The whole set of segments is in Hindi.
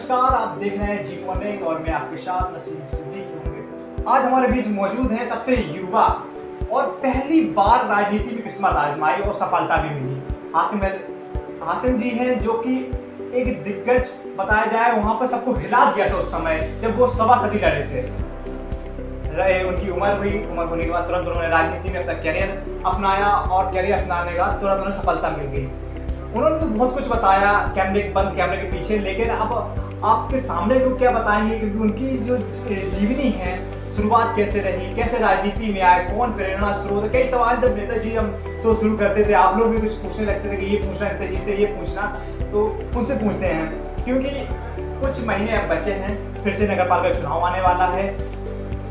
नमस्कार, आप देख रहे हैं जी मॉर्निंग और मैं आपके साथ नसीम सिद्दीकी होंगे। आज हमारे बीच मौजूद हैं सबसे युवा और पहली बार राजनीति में किस्मत आजमाई और सफलता भी मिली। हासिम जी हैं जो कि एक दिग्गज बताया जाए, वहाँ पर सबको हिला दिया था उस समय जब वो सवा सदी लड़े थे। उनकी उम्र होने के बाद तुरंत उन्होंने राजनीति में अपना करियर अपनाया और करियर अपनाने का तुरंत उन्हें सफलता मिल गई। उन्होंने तो बहुत कुछ बताया कैमरे के पीछे, लेकिन अब आपके सामने लोग क्या बताएंगे, क्योंकि उनकी जो जीवनी है, शुरुआत कैसे रही, कैसे राजनीति में आए, कौन प्रेरणा स्रोत। कई सवाल जब नेताजी हम शो शुरू करते थे, आप लोग भी कुछ पूछने लगते थे कि ये पूछना है नेताजी से, ये पूछना, तो उनसे पूछते हैं क्योंकि कुछ महीने अब बचे हैं, फिर से नगर पालिका चुनाव आने वाला है।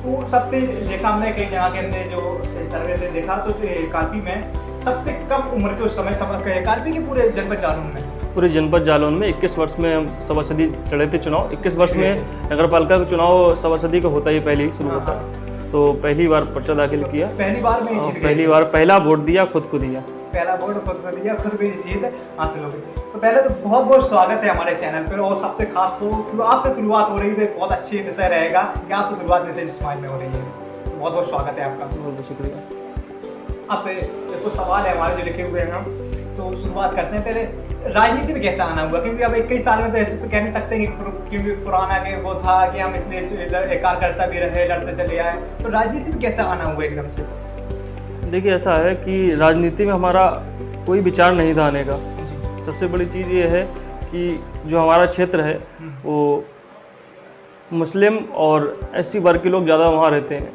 तो सबसे देखा हमने कई जगह के अंदर जो सर्वे में देखा तो काल्पी में सबसे कम उम्र के उस समय काल्पी के पूरे जनपद जालौन में 21 वर्ष में हम सभासदी लड़े थे चुनाव। 21 वर्ष में नगर पालिका का चुनाव सभासदी का होता ही पहले ही शुरू होता है। तो पहली बार पर्चा दाखिल किया, पहली बार पहला वोट दिया, खुद को दिया, पहला वोट खुद को दिया, खुद भी जीत हासिल हो गई। तो पहले तो बहुत बहुत स्वागत है हमारे चैनल पर, और सबसे खास तो आपसे शुरुआत हो रही है तो बहुत अच्छी विषय रहेगा कि आपसे शुरुआत नेताजी समाज में हो रही है। बहुत बहुत स्वागत है आपका। बहुत बहुत शुक्रिया। आप कुछ सवाल है हमारे जो लिखे हुए हैं, हम तो शुरुआत करते हैं। पहले राजनीति में कैसे आना हुआ, क्योंकि अब 21 साल में तो ऐसे तो कह नहीं सकते क्योंकि पुराना के वो था कि हम इसलिए कार्यकर्ता भी रहे, लड़ते चले आए। तो राजनीति में कैसे आना हुआ एकदम से? देखिए, ऐसा है कि राजनीति में हमारा कोई विचार नहीं था आने का। सबसे बड़ी चीज़ ये है कि जो हमारा क्षेत्र है वो मुस्लिम और एससी वर्ग के लोग ज़्यादा वहाँ रहते हैं,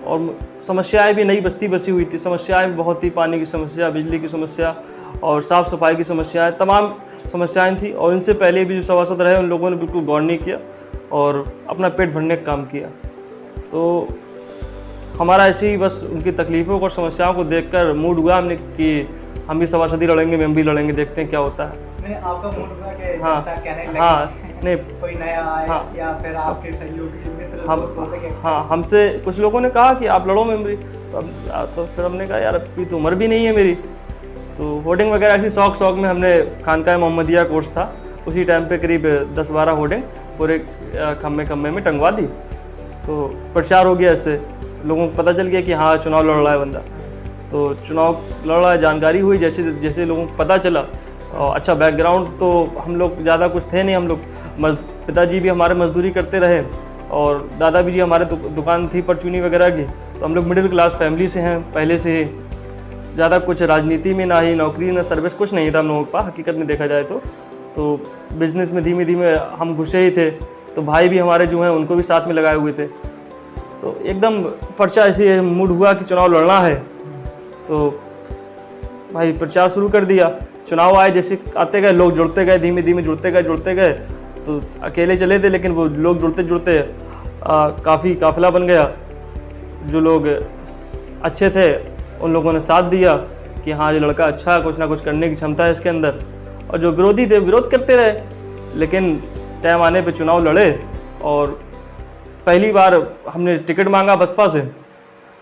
और समस्याएं भी नई बस्ती बसी हुई थी। समस्याएं भी बहुत थी, पानी की समस्या, बिजली की समस्या और साफ़ सफाई की समस्याएं, तमाम समस्याएं थी। और इनसे पहले भी जो सभासद रहे उन लोगों ने बिल्कुल गौर नहीं किया और अपना पेट भरने का काम किया। तो हमारा ऐसे ही बस उनकी तकलीफ़ों और समस्याओं को देखकर मूड हुआ हमने कि हम भी सभासदी लड़ेंगे, हम भी लड़ेंगे, देखते हैं क्या होता है। नहीं, आपका मूड हुआ कि हाँ, नहीं, कोई नया आए, हाँ, या फिर आपके सहयोगी मित्र हाँ, हमसे कुछ लोगों ने कहा कि आप लड़ो मेमरी। तो फिर हमने कहा यार अभी तो उम्र भी नहीं है मेरी। तो होर्डिंग वगैरह ऐसी शौक में हमने खानकाह मोहम्मदिया कोर्स था, उसी टाइम पे करीब 10-12 होर्डिंग पूरे खम्मे में टंगवा दी। तो प्रचार हो गया, इससे लोगों को पता चल गया कि हाँ चुनाव लड़ रहा है बंदा। तो चुनाव लड़ रहा है, जानकारी हुई, जैसे जैसे लोगों को पता चला। और अच्छा बैकग्राउंड तो हम लोग ज़्यादा कुछ थे नहीं, हम लोग पिताजी भी हमारे मजदूरी करते रहे और दादा भी जी हमारे दुकान थी परचूनी वगैरह की। तो हम लोग मिडिल क्लास फैमिली से हैं पहले से ही। ज़्यादा कुछ राजनीति में ना ही नौकरी ना सर्विस कुछ नहीं था हम लोगों के पास, हकीकत में देखा जाए तो बिज़नेस में धीमे धीमे हम घुसे ही थे। तो भाई भी हमारे जो हैं उनको भी साथ में लगाए हुए थे। तो एकदम पर्चा ऐसे मूड हुआ कि चुनाव लड़ना है, तो भाई प्रचार शुरू कर दिया। चुनाव आए, जैसे आते गए लोग जुड़ते गए, धीमे धीमे जुड़ते गए। तो अकेले चले थे, लेकिन वो लोग जुड़ते काफ़ी काफिला बन गया। जो लोग अच्छे थे उन लोगों ने साथ दिया कि हाँ ये लड़का अच्छा है, कुछ ना कुछ करने की क्षमता है इसके अंदर। और जो विरोधी थे विरोध करते रहे, लेकिन टाइम आने पे चुनाव लड़े। और पहली बार हमने टिकट मांगा बसपा से।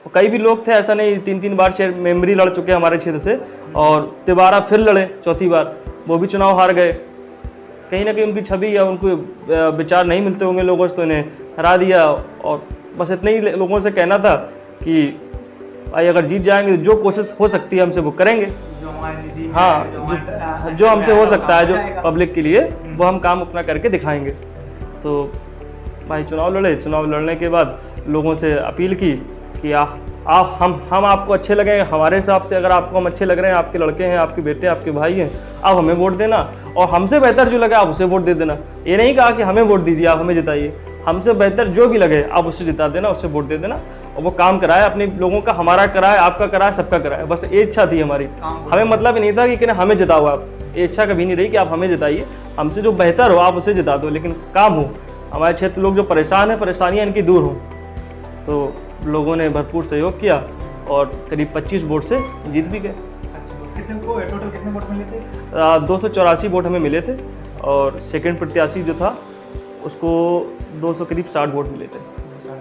कई भी लोग थे, ऐसा नहीं, 3-3 बार मेमरी लड़ चुके हमारे क्षेत्र से, और दोबारा फिर लड़े चौथी बार, वो भी चुनाव हार गए। कहीं ना कहीं उनकी छवि या उनको विचार नहीं मिलते होंगे लोगों से, तो इन्हें हरा दिया। और बस इतने ही लोगों से कहना था कि भाई अगर जीत जाएंगे तो जो कोशिश हो सकती है हमसे वो करेंगे। हाँ, जो हमसे हो सकता है, जो पब्लिक के लिए, वो हम काम अपना करके दिखाएंगे। तो भाई चुनाव लड़े। चुनाव लड़ने के बाद लोगों से अपील की कि हम आपको अच्छे लगे, हमारे हिसाब से अगर आपको हम अच्छे लग रहे हैं, आपके लड़के हैं, आपके बेटे, आपके भाई हैं, आप हमें वोट देना, और हमसे बेहतर जो लगे आप उसे वोट दे देना। ये नहीं कहा कि हमें वोट दीजिए, आप हमें जिताइए, हमसे बेहतर जो भी लगे आप उससे जिता देना, उससे वोट दे देना, और वो काम कराए अपने लोगों का, हमारा कराए, आपका कराए, सबका कराए। बस ये इच्छा थी हमारी। हमें मतलब नहीं था कि हमें जिताओ आप, ये इच्छा कभी नहीं रही कि आप हमें जिताइए, हमसे जो बेहतर हो आप उसे जिता दो, लेकिन काम हो, हमारे क्षेत्र लोग जो परेशान हैं, परेशानियाँ इनकी दूर हों। तो लोगों ने भरपूर सहयोग किया और करीब 25 वोट से जीत भी गए। टोटल कितने वोट मिले थे? 284 वोट हमें मिले थे, और सेकंड प्रत्याशी जो था उसको 200 करीब 60 वोट मिले थे,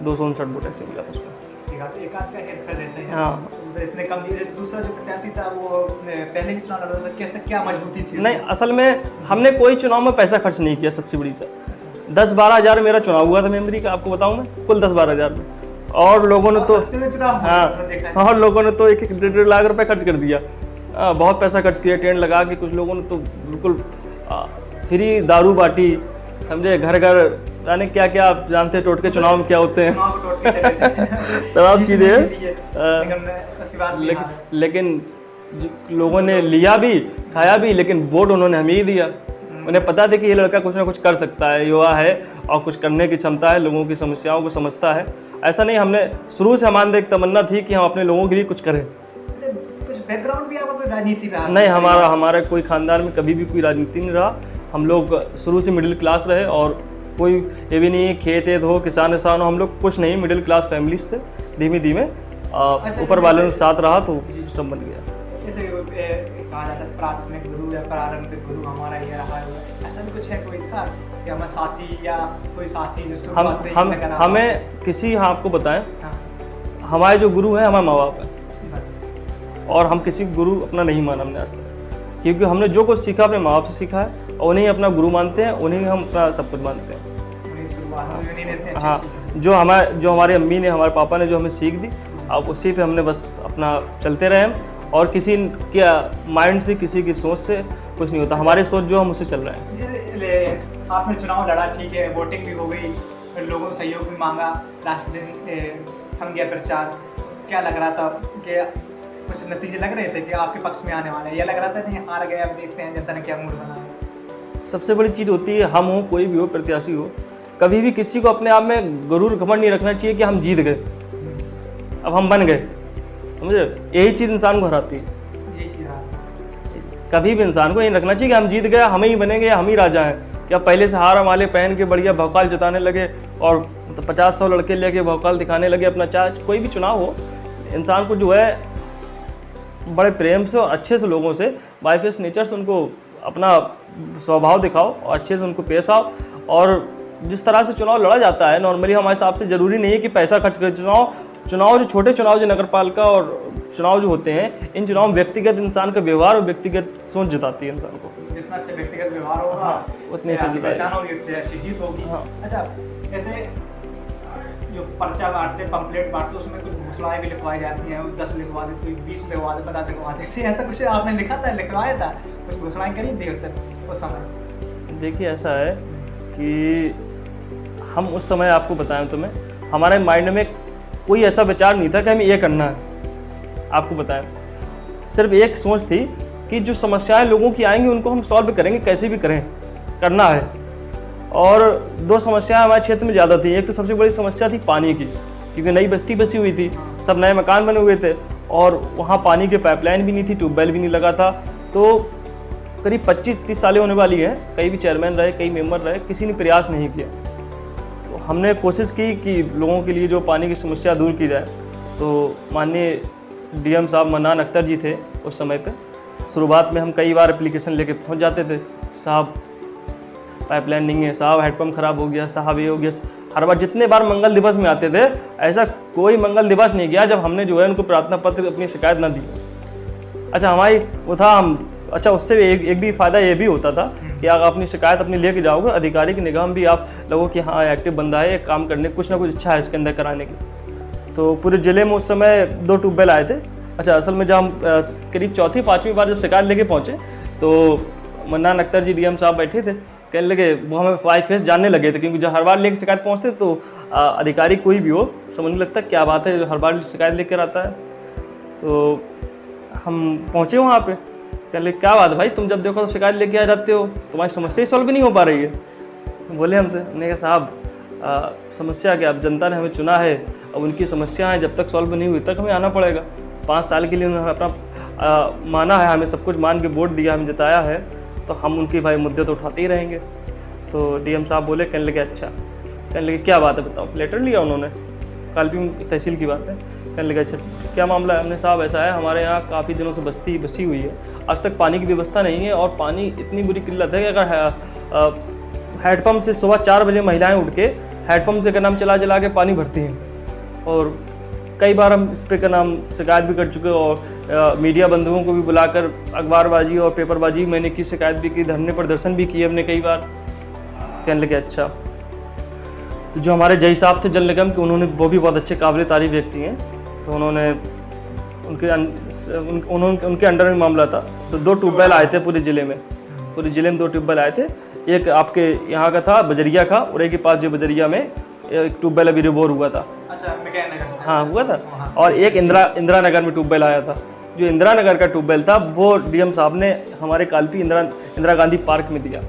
259 वोट ऐसे मिला था उसको। एक आध का हेल्प कर देते हैं। हाँ, इतने कम लिए। दूसरा जो प्रत्याशी था वो पहले चुनाव लड़ रहा था, कैसे क्या मजबूती थी? नहीं, असल में हमने कोई चुनाव में पैसा खर्च नहीं किया, सबसे बड़ी 10-12 हज़ार मेरा चुनाव हुआ था मेमोरी का, आपको बताऊं मैं, कुल 10-12 हज़ार में। और लोगों ने तो हाँ, और लोगों ने तो 1-1 लाख रुपए खर्च कर दिया। बहुत पैसा खर्च किया टेंट लगा के। कुछ लोगों ने तो बिल्कुल फ्री दारू बांटी, समझे, घर घर जाने क्या क्या। आप जानते हैं टोटके चुनाव में क्या होते हैं, तमाम चीज़ें हैं। लेकिन लोगों ने लिया भी, खाया भी, लेकिन वोट उन्होंने हमें ही दिया। उन्हें पता था कि ये लड़का कुछ ना कुछ कर सकता है, युवा है और कुछ करने की क्षमता है, लोगों की समस्याओं को समझता है। ऐसा नहीं, हमने शुरू से हमारे एक तमन्ना थी कि हम अपने लोगों के लिए कुछ करें। कुछ बैकग्राउंड भी आपका कोई राजनीति रहा? नहीं, हमारा कोई खानदान में कभी भी कोई राजनीति नहीं रहा। हम लोग शुरू से मिडिल क्लास रहे और कोई ये भी नहीं खेत हो, किसान हो, हम लोग कुछ नहीं, मिडिल क्लास फैमिलीज थे। धीमे धीमे ऊपर वाले के साथ रहा तो सिस्टम बन गया। जैसे कहा जाता है प्राथमिक गुरु या प्रारंभिक गुरु हमारा ये रहा है, ऐसा भी कुछ है कोई था कि हमारा साथी या कोई साथी जिसको हमें किसी, हाँ आपको बताएं, हमारे जो गुरु हैं हमारे माँ बाप हैं बस, और हम किसी गुरु अपना नहीं माना हमने आज तक, क्योंकि हमने जो कुछ सीखा अपने माँ बाप से सीखा है और उन्हें अपना गुरु मानते हैं, उन्हें हम अपना सब कुछ मानते हैं। हाँ, जो हमारे अम्मी ने, हमारे पापा ने जो हमें सीख दी, अब उसी पे हमने बस अपना चलते रहे और किसी के माइंड से, किसी की सोच से कुछ नहीं होता। हमारी सोच जो हम उससे चल रहे हैं। जैसे आपने चुनाव लड़ा, ठीक है, वोटिंग भी हो गई, फिर लोगों से सहयोग भी मांगा, लास्ट दिन थम गया प्रचार। क्या लग रहा था कि कुछ नतीजे लग रहे थे कि आपके पक्ष में आने वाले हैं, या लग रहा था नहीं हार गए, अब देखते हैं जनता ने क्या मूड बनाया? सबसे बड़ी चीज़ होती है, हम हो, कोई भी हो, प्रत्याशी हो, कभी भी किसी को अपने आप में गरूर घमंड नहीं रखना चाहिए कि हम जीत गए, अब हम बन गए, समझे। यही चीज़ इंसान को हराती है। कभी भी इंसान को नहीं रखना चाहिए कि हम जीत गए, हम ही बनेंगे, हम ही राजा हैं। क्या पहले से हार वाले पहन के बढ़िया भौकाल जताने लगे और 50-100 लड़के लेके भौकाल दिखाने लगे अपना। चाहे कोई भी चुनाव हो, इंसान को जो है बड़े प्रेम से और अच्छे से लोगों से, बाय फेस नेचर से उनको अपना स्वभाव दिखाओ और अच्छे से उनको पेश आओ। और जिस तरह से चुनाव लड़ा जाता है नॉर्मली, हमारे हिसाब से ज़रूरी नहीं है कि पैसा खर्च कर चुनाव जो छोटे चुनाव जो नगर पालिका और चुनाव जो होते हैं, इन चुनाव में व्यक्तिगत इंसान का व्यवहार और व्यक्तिगत सोच जिताती है इंसान को। जितना अच्छा व्यक्तिगत व्यवहार होगा, उतनी अच्छी जीत होगी। अच्छा, जैसे जो पर्चा बांटते, पंपलेट बांटते, उसमें कुछ घोषणाएं भी लिखवाई जाती हैं, 10 लिखवा दे, कोई 20 लिखवा दे, 50 लिखवा दे, ऐसा कुछ आपने लिखा था, लिखवाया था, कुछ घोषणाएं करी थी उस समय? देखिए, ऐसा है कि हम उस समय, आपको बताएं तो मैं, हमारे माइंड में कोई ऐसा विचार नहीं था कि हमें ये करना है। आपको बताएं, सिर्फ एक सोच थी कि जो समस्याएं लोगों की आएंगी उनको हम सॉल्व करेंगे, कैसे भी करें, करना है। और 2 समस्याएं हमारे क्षेत्र में ज़्यादा थी। एक तो सबसे बड़ी समस्या थी पानी की, क्योंकि नई बस्ती बसी हुई थी, सब नए मकान बने हुए थे और वहाँ पानी की पाइपलाइन भी नहीं थी, ट्यूबवेल भी नहीं लगा था। तो करीब 25-30 सालें होने वाली हैं, कई भी चेयरमैन रहे, कई मेंबर रहे, किसी ने प्रयास नहीं किया। तो हमने कोशिश की कि लोगों के लिए जो पानी की समस्या दूर की जाए। तो माननीय डीएम साहब मन्नान अख्तर जी थे उस समय पे। शुरुआत में हम कई बार एप्लीकेशन लेके पहुंच जाते थे, साहब पाइपलाइन नहीं है, साहब हेडपम्प खराब हो गया, साहब ये हो गया। हर बार जितने बार मंगल दिवस में आते थे, ऐसा कोई मंगल दिवस नहीं गया जब हमने जो है उनको प्रार्थना पत्र अपनी शिकायत ना दी। अच्छा, हमारी वो था, हम अच्छा उससे एक भी फ़ायदा ये भी होता था कि अगर अपनी शिकायत अपनी लेके जाओगे, अधिकारी की निगाह में भी आप लोगों की हाँ एक्टिव बंदा है, काम करने कुछ ना कुछ इच्छा है इसके अंदर कराने की। तो पूरे ज़िले में उस समय 2 ट्यूबवेल आए थे। अच्छा, असल में जब हम करीब 4वीं-5वीं बार जब शिकायत लेके पहुँचे तो मन्नान अख्तर जी डीएम साहब बैठे थे, कहने लगे, वो हमें बाई फेस जानने लगे थे, क्योंकि जब हर बार लेके शिकायत पहुँचते तो अधिकारी कोई भी हो समझने लगता क्या बात है जो हर बार शिकायत लेकर आता है। तो हम पहुँचे वहाँ पे, कहने लगे क्या बात है भाई, तुम जब देखो तो शिकायत लेके आ जाते हो, तुम्हारी समस्या ही सॉल्व नहीं हो पा रही है। बोले हमसे, हमने कहा साहब समस्या क्या, अब जनता ने हमें चुना है, अब उनकी समस्याएं जब तक सॉल्व नहीं हुई तक हमें आना पड़ेगा। 5 साल के लिए उन्होंने अपना माना है, हमें सब कुछ मान के वोट दिया, हमें जिताया है, तो हम उनकी भाई मुद्दे तो उठाते ही रहेंगे। तो डीएम साहब बोले, कहने लगे अच्छा, कहने लगे क्या बात है बताओ। लेटर लिया उन्होंने, कालपी तहसील की बात है। कहने लगे अच्छा क्या मामला है। हमने साहब ऐसा है, हमारे यहाँ काफ़ी दिनों से बस्ती बसी हुई है, आज तक पानी की व्यवस्था नहीं है और पानी इतनी बुरी किल्लत है कि अगर हैंडपम्प से सुबह 4 बजे महिलाएं उठ के हैंडपम्प से का नाम चला के पानी भरती हैं। और कई बार हम इस पे का नाम शिकायत भी कर चुके और मीडिया बंधुओं को भी बुलाकर अखबारबाजी और पेपरबाजी मैंने की, शिकायत भी की, धरने प्रदर्शन भी किए हमने कई बार। कहने लगे अच्छा, तो जो हमारे जय साहब थे जल निगम के, उन्होंने, वो भी बहुत अच्छे काबिल तारीफ व्यक्ति हैं, तो उन्होंने उनके अंडर में मामला था। तो 2 ट्यूबवेल आए थे पूरे ज़िले में, 2 ट्यूबवेल आए थे। एक आपके यहाँ का था बजरिया का, और एक के पास जो बजरिया में एक ट्यूबवेल अभी रिबोर हुआ था। अच्छा, हाँ हुआ था। और एक इंदिरा नगर में ट्यूबवेल आया था। जो इंदिरा नगर का ट्यूबवेल था वो डीएम साहब ने हमारे कालपी इंदिरा गांधी पार्क में दिया।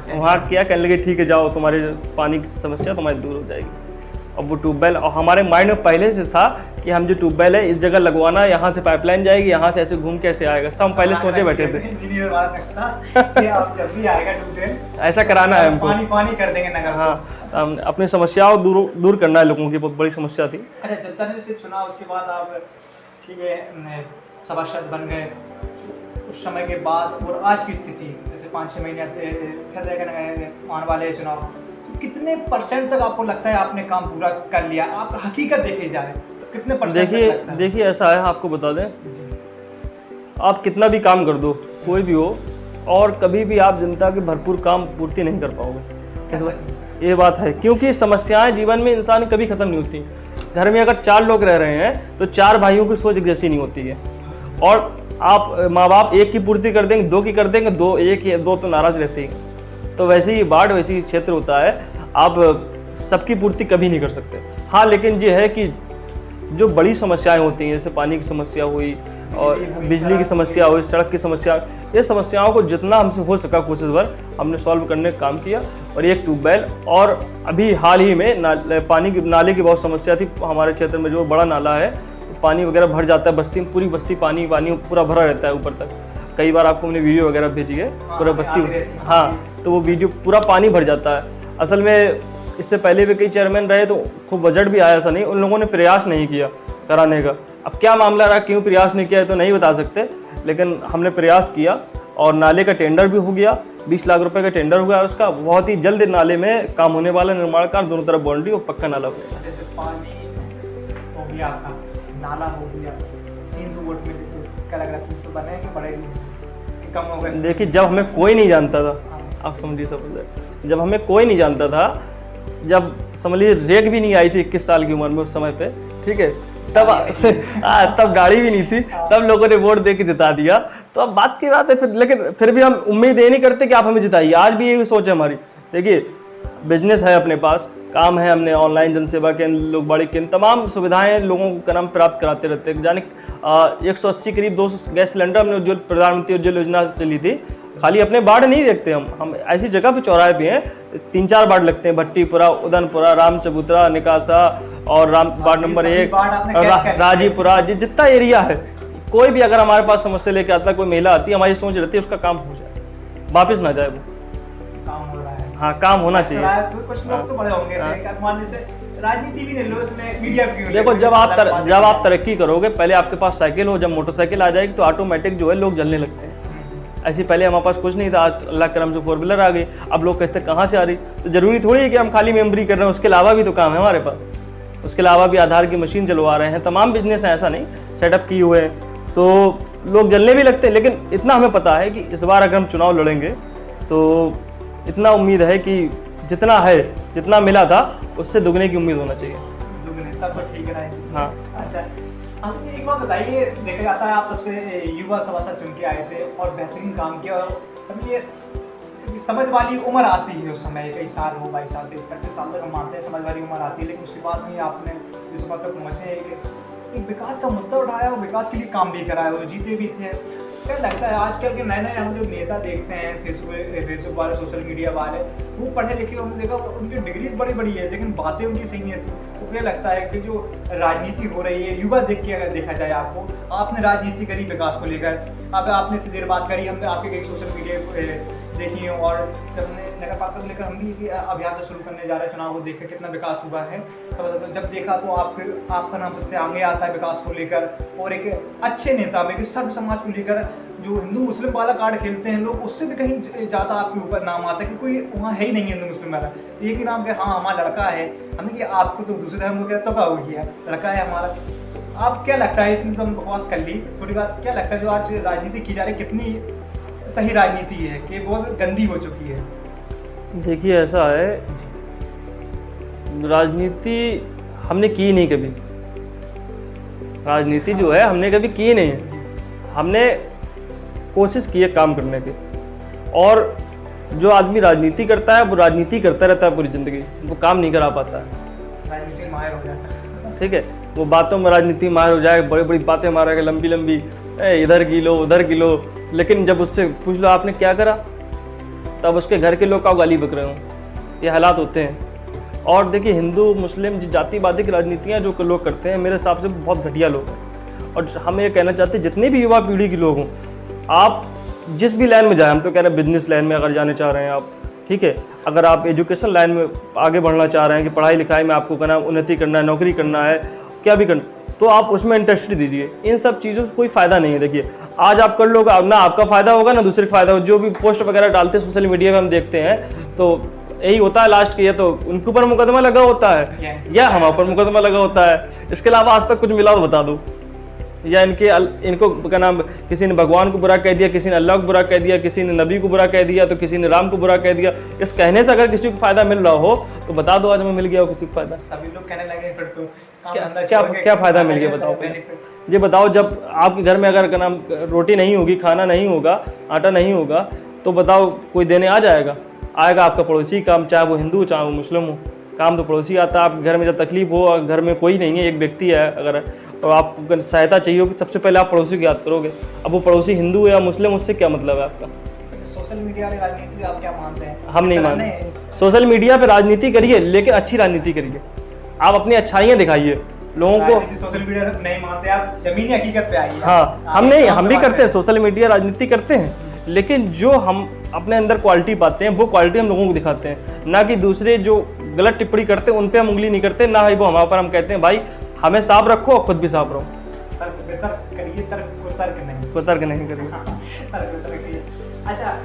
वहाँ क्या कहने लगे, ठीक है जाओ, तुम्हारे पानी की समस्या तुम्हारी दूर हो जाएगी। अब वो ट्यूबवेल, और हमारे माइंड में पहले से था कि हम जो ट्यूबवेल है इस जगह लगवाना, यहाँ से पाइपलाइन जाएगी, यहाँ से ऐसे घूम कैसे आएगा, सब हम पहले सोचे बैठे थे। ऐसा कराना है हमको, पानी कर देंगे नगर। हाँ, अपनी समस्याओं दूर करना है लोगों की, बहुत बड़ी समस्या थी। अच्छा, जनता ने से चुना, उसके बाद आप ठीक है सभासद बन गए। उस समय के बाद और आज की स्थिति, जैसे 5-6 महीने फिर रहेगा आने वाले चुनाव, तो कितने % तक आपको लगता है आपने काम पूरा कर लिया? आप हकीकत देखी जाए तो कितने %? देखिए ऐसा है, आपको बता दें, आप कितना भी काम कर दो, कोई भी हो, और कभी भी आप जनता के भरपूर काम पूर्ति नहीं कर पाओगे। ये बात है, क्योंकि समस्याएं जीवन में इंसान कभी खत्म नहीं होती। घर में अगर 4 लोग रह रहे हैं तो 4 भाइयों की सोच एक जैसी नहीं होती है, और आप माँ बाप एक की पूर्ति कर देंगे, 2 की कर देंगे, 2 तो नाराज रहते हैं। तो वैसे ही बाढ़ वैसे ही क्षेत्र होता है, आप सबकी पूर्ति कभी नहीं कर सकते। हाँ, लेकिन ये है कि जो बड़ी समस्याएं होती हैं, जैसे पानी की समस्या हुई और बिजली की समस्या हुई, सड़क की समस्या, ये समस्याओं को जितना हमसे हो सका कोशिश भर हमने सॉल्व करने का काम किया। और एक ट्यूबवेल, और अभी हाल ही में पानी की नाले की बहुत समस्या थी हमारे क्षेत्र में। जो बड़ा नाला है तो पानी वगैरह भर जाता है, बस्ती में पूरी बस्ती पानी पूरा भरा रहता है ऊपर तक। कई बार आपको हमने वीडियो वगैरह भेजी है, पूरा बस्ती, हाँ, तो वो वीडियो पूरा पानी भर जाता है। असल में इससे पहले भी कई चेयरमैन रहे तो खूब बजट भी आया, ऐसा नहीं, उन लोगों ने प्रयास नहीं किया कराने का। अब क्या मामला रहा, क्यों प्रयास नहीं किया है तो नहीं बता सकते, लेकिन हमने प्रयास किया और नाले का टेंडर भी हो गया। 20 लाख रुपए का टेंडर हुआ उसका। बहुत ही जल्द नाले में काम होने वाला, निर्माण कार्य, दोनों तरफ बाउंड्री और पक्का नाला होगा। जैसे पानी हो गया आपका, नाला हो गया, 300 वोट में क्या लग रहा है 300 बने कि बढ़ेगी, कम हो गए? देखिए, जब हमें कोई नहीं जानता था, आप समझिए सब, जब हमें कोई नहीं जानता था, जब समझ लीजिए रेट भी नहीं आई थी 21 साल की उम्र में उस समय पे, ठीक है, तब गाड़ी भी नहीं थी, तब लोगों ने वोट दे के जिता दिया। तो अब बात की बात है फिर, लेकिन फिर भी हम उम्मीद ये नहीं करते कि आप हमें जिताइए। आज भी यही सोच है हमारी। देखिए, बिजनेस है अपने पास, काम है, हमने ऑनलाइन जनसेवा केंद्र, लोकबाड़ी केंद्र, तमाम सुविधाएं लोगों को नाम प्राप्त कराते रहते हैं। जाने 180 करीब 200 गैस सिलेंडर हमने उज्ज्वल, प्रधानमंत्री उज्ज्वल योजना चली थी। खाली अपने वार्ड नहीं देखते हम ऐसी जगह पे चौराहे भी हैं, 3-4 वार्ड लगते हैं, भट्टीपुरा, उदनपुरा, राम चबूतरा, निकासा और वार्ड नंबर 1 राजीपुरा, जितना एरिया है, कोई भी अगर हमारे पास समस्या लेके आता है, कोई महिला आती है, हमारी सोच रहती है उसका काम हो जाए, वापस ना जाए, वो काम हो रहा है। हाँ, काम होना चाहिए। कुछ लोग तो बड़े होंगे, राजनीति भी नहीं लो, इसमें मीडिया भी। देखो, जब आप तरक्की करोगे, पहले आपके पास साइकिल हो, जब मोटरसाइकिल आ जाएगी तो ऑटोमेटिक जो है लोग जलने लगते हैं। ऐसे पहले हमारे पास कुछ नहीं था, आज अल्लाह करम से 4 व्हीलर आ गई। अब लोग कहते कहाँ से आ रही, तो जरूरी थोड़ी है कि हम खाली मेमोरी कर रहे हैं, उसके अलावा भी तो काम है हमारे पास। उसके अलावा भी आधार की मशीन चलवा रहे हैं, तमाम बिजनेस हैं, ऐसा नहीं, सेटअप किए हुए हैं, तो लोग जलने भी लगते हैं। लेकिन इतना हमें पता है कि इस बार अगर हम चुनाव लड़ेंगे तो इतना उम्मीद है कि जितना मिला था उससे दुगने की उम्मीद होना चाहिए। दुगने, तब तो ठीक है। हाँ, अच्छा, एक बात बताइए, देखा जाता है आप सबसे युवा सभासद चुन के आए थे और बेहतरीन काम किया, और समझिए समझ वाली उम्र आती है उस समय, कई साल हो, 22 साल, 25 साल तक हम मानते हैं समझ वाली उम्र आती है, लेकिन उसके बाद में आपने इस उम्र तक पहुँचे, एक विकास का मुद्दा उठाया और विकास के लिए काम भी कराया, वो जीते भी थे। क्या लगता है आजकल के नए हम जो नेता देखते हैं, फेसबुक वाले, सोशल मीडिया वाले, वो पढ़े लिखे, हमने देखा उनकी डिग्री बड़ी है लेकिन बातें उनकी सही नहीं थी। तो क्या लगता है कि जो राजनीति हो रही है, युवा देख के अगर देखा जाए, आपने राजनीति करी विकास को लेकर, अब आपने इतनी देर बात करी, हमने आपके कई सोशल मीडिया देखी है, और जब हमने नगर पालिका को लेकर हम भी अभियान से शुरू करने जा रहे हैं, चुनाव को देखकर कितना विकास हुआ है सब जब देखा, तो आपका नाम सबसे आगे आता है विकास को लेकर, और एक अच्छे नेता में सर्व समाज को लेकर, जो हिंदू मुस्लिम वाला कार्ड खेलते हैं लोग, उससे भी कहीं ज़्यादा आपके ऊपर नाम आता है कि कोई वहाँ है ही नहीं हिंदू मुस्लिम वाला, एक ही नाम के, हाँ हमारा लड़का है, हमने कि आपको तो दूसरे धर्म को तो क्या हो गया, लड़का है हमारा। आप क्या लगता है, इतनी तो हम बकवास कर ली थोड़ी बात, क्या लगता है जो आज राजनीति की जा रही कितनी सही राजनीति है कि बहुत गंदी हो चुकी है? देखिए, ऐसा है राजनीति हमने की नहीं कभी। राजनीति जो है हमने कभी की नहीं है। हमने कोशिश की है काम करने की, और जो आदमी राजनीति करता है वो राजनीति करता रहता है पूरी ज़िंदगी, वो काम नहीं करा पाता है। राजनीति माहिर हो जाता है। ठीक है, वो बातों में राजनीति माहिर हो जाए, बड़ी बड़ी बातें मारेगा, लंबी लंबी, इधर की लो उधर की लो, लेकिन जब उससे पूछ लो आपने क्या करा, तब उसके घर के लोग का गाली बक रहे हो। ये हालात होते हैं। और देखिए, हिंदू मुस्लिम जातिवादी की राजनीतियाँ जो लोग करते हैं, मेरे हिसाब से बहुत घटिया लोग हैं। और हम ये कहना चाहते हैं, जितने भी युवा पीढ़ी के लोग हों, आप जिस भी लाइन में जाएं, हम तो कह रहे हैं बिजनेस लाइन में अगर जाने चाह रहे हैं आप, ठीक है, अगर आप एजुकेशन लाइन में आगे बढ़ना चाह रहे हैं कि पढ़ाई लिखाई में आपको करना, उन्नति करना है, नौकरी करना है, क्या भी करना, तो आप उसमें इंटरेस्ट दीजिए। इन सब चीज़ों से कोई फ़ायदा नहीं है। देखिए, आज आप कर लोगे, ना आपका फ़ायदा होगा ना दूसरे का फ़ायदा होगा। जो भी पोस्ट वगैरह डालते हैं सोशल मीडिया पे हम देखते हैं, तो यही होता है लास्ट के, ये तो उनके ऊपर मुकदमा लगा होता है या हमारे ऊपर मुकदमा लगा होता है। इसके अलावा आज तक कुछ मिला तो बता दो, या इनको क्या नाम, किसी ने भगवान को बुरा कह दिया, किसी ने अल्लाह को बुरा कह दिया, किसी ने नबी को बुरा कह दिया, तो किसी ने राम को बुरा कह दिया। इस कहने से अगर किसी को फायदा मिल रहा हो तो बता दो, आज हमें मिल गया हो किसी को फायदा। सभी लोग कहने लगे फिर तो क्या फायदा मिल गया बताओ। ये बताओ, जब आपके घर में अगर क्या नाम रोटी नहीं होगी, खाना नहीं होगा, आटा नहीं होगा, तो बताओ कोई देने आ जाएगा? आएगा आपका पड़ोसी काम, चाहे वो हिंदू चाहे वो मुस्लिम हो, काम तो पड़ोसी आता है। आपके घर में जब तकलीफ हो और घर में कोई नहीं है, एक व्यक्ति है अगर, और आपको सहायता चाहिए होगी, सबसे पहले आप पड़ोसी की याद करोगे। अब वो पड़ोसी हिंदू है या मुस्लिम, उससे क्या मतलब है आपका? सोशल मीडिया वाली राजनीति आप क्या मानते हैं? हम नहीं मानते। सोशल मीडिया पे राजनीति करिए, लेकिन अच्छी राजनीति करिए। आप अपनी अच्छाइयाँ दिखाइए लोगों को। सोशल मीडिया नहीं मानते आप, जमीनी हकीकत पे आइए। हाँ, हम भी करते हैं, सोशल मीडिया राजनीति करते हैं, लेकिन जो हम अपने अंदर क्वालिटी पाते हैं वो क्वालिटी हम लोगों को दिखाते हैं, ना कि दूसरे जो गलत टिप्पणी करते हैं उन पे हम उंगली नहीं करते, ना ही वो हमारे पर हम कहते हैं भाई हमें साफ रखो और खुद भी साफ रहो। तर्क नहीं करिए। अच्छा,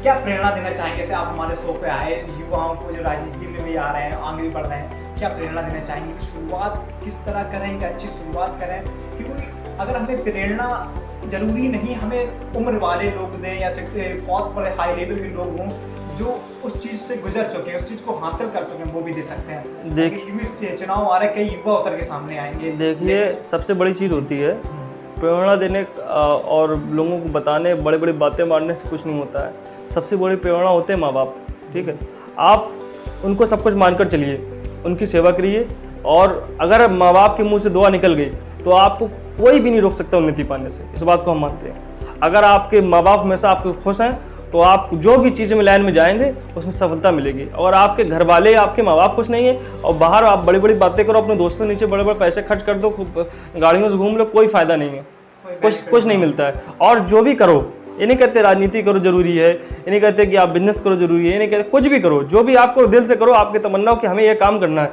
क्या प्रेरणा देना चाहेंगे? जैसे आप हमारे शो पे आए, युवाओं को जो राजनीति में भी आ रहे हैं, आगे भी बढ़ रहे हैं, क्या प्रेरणा देना चाहेंगे? शुरुआत किस तरह करें कि अच्छी शुरुआत करें? क्योंकि अगर हमें प्रेरणा जरूरी नहीं हमें उम्र वाले लोग दें या बहुत बड़े हाई लेवल के लोग हों जो उस चीज़ से गुजर चुके हैं, उस चीज़ को हासिल कर चुके हैं, वो भी दे सकते हैं। देखिए, चुनाव आ रहे, कई युवा उतर के सामने आएंगे। देखिए, सबसे बड़ी चीज़ होती है प्रेरणा देने और लोगों को बताने, बड़े बड़ी बातें मारने से कुछ नहीं होता है। सबसे बड़ी प्रेरणा होते हैं माँ बाप। ठीक है, आप उनको सब कुछ मानकर चलिए, उनकी सेवा करिए, और अगर माँ बाप के मुंह से दुआ निकल गई तो आपको कोई भी नहीं रोक सकता उन्नति पाने से। इस बात को हम मानते हैं। अगर आपके माँ बाप हमेशा आपको खुश हैं तो आप जो भी चीज़ में लाइन में जाएंगे उसमें सफलता मिलेगी। और आपके घर वाले, आपके माँ बाप खुश नहीं है और बाहर आप बड़ी बड़ी बातें करो, अपने दोस्तों नीचे बड़े बड़े पैसे खर्च कर दो, गाड़ियों से घूम लो, कोई फायदा नहीं है, कुछ नहीं मिलता है। और जो भी करो, ये नहीं कहते राजनीति करो जरूरी है, ये नहीं कहते कि आप बिजनेस करो जरूरी है, ये नहीं कहते, कुछ भी करो, जो भी आपको दिल से करो, आपकी तमन्ना हो कि हमें यह काम करना है,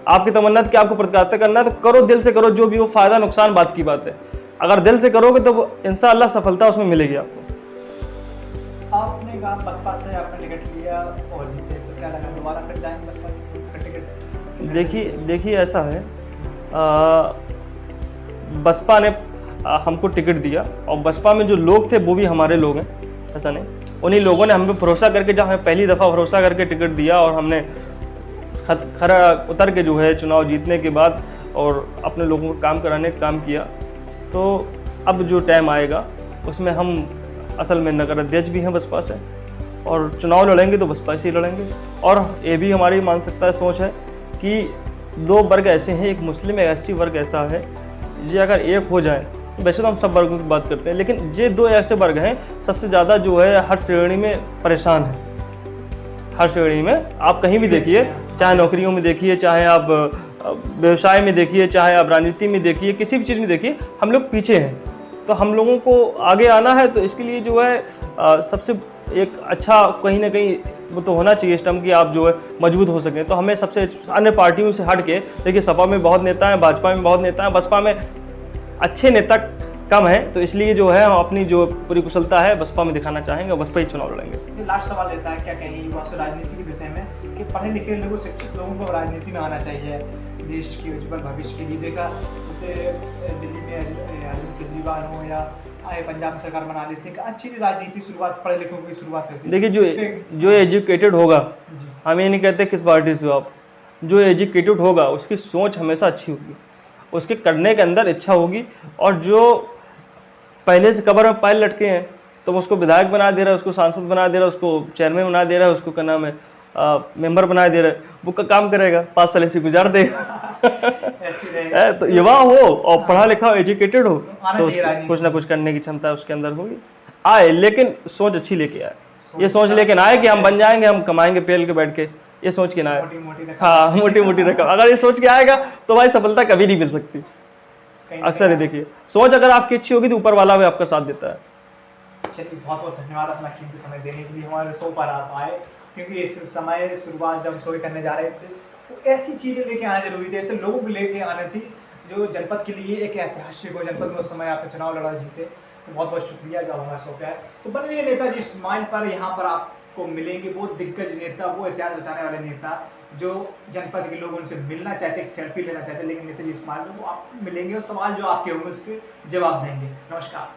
आपकी तमन्ना कि आपको प्रतिकारता करना है, तो करो, दिल से करो, जो भी हो, फायदा नुकसान बात की बात है। अगर दिल से करोगे तो इंशाअल्लाह सफलता उसमें मिलेगी आपको। आपने कहा बसपा से आपने टिकट लिया और जीते, तो क्या लगा दोबारा फिर जाएंगे बसपा का टिकट? देखिए ऐसा है, बसपा ने हमको टिकट दिया और बसपा में जो लोग थे वो भी हमारे लोग हैं, ऐसा नहीं। उन्हीं लोगों ने हम पे भरोसा करके, जब हमें पहली दफ़ा भरोसा करके टिकट दिया और हमने खरा उतर के जो है चुनाव जीतने के बाद और अपने लोगों को काम कराने का काम किया, तो अब जो टाइम आएगा उसमें हम असल में नगर अध्यक्ष भी हैं बसपा से, और चुनाव लड़ेंगे तो बसपा से ही लड़ेंगे। और ये भी हमारी मान सकता है सोच है कि दो वर्ग ऐसे हैं, एक मुस्लिम एक एससी वर्ग ऐसा है, ये अगर एक हो जाए, वैसे तो हम सब वर्गों की बात करते हैं, लेकिन ये दो ऐसे वर्ग हैं सबसे ज़्यादा जो है हर श्रेणी में परेशान है। हर श्रेणी में आप कहीं भी देखिए, चाहे नौकरियों में देखिए, चाहे आप व्यवसाय में देखिए, चाहे आप राजनीति में देखिए, किसी भी चीज़ में देखिए, हम लोग पीछे हैं। तो हम लोगों को आगे आना है, तो इसके लिए जो है सबसे एक अच्छा कहीं ना कहीं वो तो होना चाहिए सिस्टम कि आप जो है मजबूत हो सकें। तो हमें सबसे अन्य पार्टियों से हट के, देखिए सपा में बहुत नेता हैं, भाजपा में बहुत नेता हैं, बसपा में अच्छे नेता कम है, तो इसलिए जो है हम अपनी जो पूरी कुशलता है बसपा में दिखाना चाहेंगे और बसपा ही चुनाव लड़ेंगे। लास्ट सवाल रहता है, क्या कहेंगे युवा से राजनीति के विषय में कि पढ़े लिखे लोगों, शिक्षित लोगों को राजनीति में आना चाहिए देश के उज्जवल भविष्य के लिए? देखा जैसे दिल्ली में अरविंद केजरीवाल हो या पंजाब में सरकार बना लेती है, अच्छी राजनीति शुरुआत पढ़े लिखों की शुरुआत होती है। देखिए, जो एजुकेटेड होगा, हम ये नहीं कहते किस पार्टी से हो आप, जो एजुकेटेड होगा उसकी सोच हमेशा अच्छी होगी, उसके करने के अंदर इच्छा होगी। और जो पहले से कबर में पैर लटके हैं तो उसको विधायक बना दे रहा है, उसको सांसद बना दे रहा है, उसको चेयरमैन बना दे रहा है, उसको क्या नाम है मेंबर बना दे रहा है, वो का काम करेगा, 5 साल ऐसे गुजार देगा। तो युवा हो और पढ़ा लिखा हो, एजुकेटेड हो, तो कुछ ना कुछ करने की क्षमता उसके अंदर होगी। आए लेकिन सोच अच्छी लेके आए, ये सोच लेके ना आए कि हम बन जाएंगे, हम कमाएंगे पेल के बैठ के, ये सोच के ना आए। हाँ, मोटी मोटी रकम अगर ये सोच के आएगा तो भाई सफलता कभी नहीं मिल सकती। अक्सर ये देखिए, सोच अगर आपकी अच्छी होगी तो ऊपर वाला भी आपका साथ देता है। चलिए, बहुत बहुत धन्यवाद अपना कीमती समय देने के लिए, हमारे शो पर आप आए। क्योंकि इस समय शुरुआत जब शो करने जा रहे थे तो ऐसी चीज़ें लेके आना जरूरी थी, ऐसे लोगों को लेके आने थी जो जनपद के लिए एक ऐतिहासिक हो। जनपद में उस समय आपने चुनाव लड़ा, जीते, तो बहुत बहुत शुक्रिया जो हमारे शो पे आए। तो बनिए नेताजी स्माइल पर, यहाँ पर आपको मिलेंगे वो दिग्गज नेता, वो इतिहास बचाने वाले नेता जो जनपद के लोग उनसे मिलना चाहते, एक सेल्फी लेना चाहते, लेकिन नेताजी स्माइल में वो आप मिलेंगे और सवाल जो आपके होंगे उसके जवाब देंगे। नमस्कार।